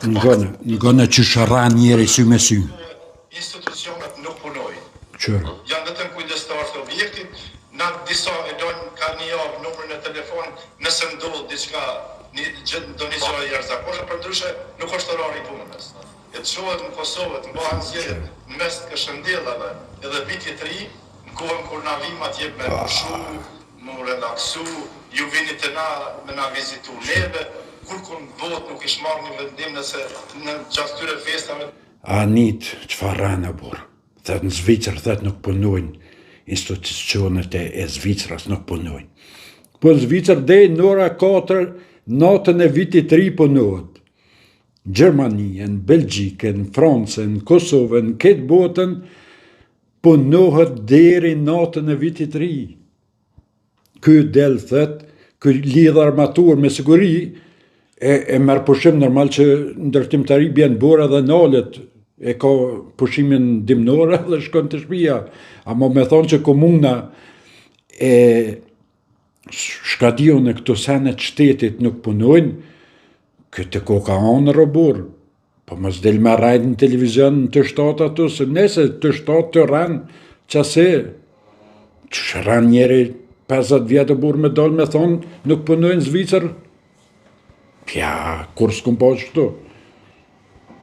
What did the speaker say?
Nga në që shëran njeri sy me sy. Institucionet nuk punojnë. Qërë. Janë vetëm kujdestarë të objektit, na disa e dojnë ka një javë numrin e telefon, nëse ndodh diçka, do një gjë e jashtëzakonshme, për ndryshe nuk është orari i punës. E të shohet në Kosovë, të mbahen zgjedhjet në mes të këshëndellave, edhe vitit të ri, në kohën kur na vim atje me pushu, me relaksu, ju vini të na me na vizitu neve, kur vot nuk ish marrë një vendim nëse në gjatë këtyre festave. Anit, çfarë ranë burr? Thet në Zvicër, thet nuk punojnë. Institucionet e Zvicrës nuk punojnë. Po në Zvicër deri në ora 4 natën e vitit të ri punohet. Gjermanien, Belgjikën, Francën, Kosovën, këtë botën punohet deri natën e vitit të ri. Ky del thet, ky lidh armatur me siguri, e merr pushim normal që ndërtimtari bjen bora dhe nalet, e ka pushimin dimnore dhe shkon të shtëpia. Ama me thonë që komuna e shkadion e këto senet shtetit nuk punojnë, këtë koka onë robur. Po mos del me rajt në televizion të shtatë ato, se nese të shtatë të ranë qase, që ranë njeri 50 vjetë burë me dalë me thonë nuk punojnë Zvicër. Pja, kur s'kum pa qëto.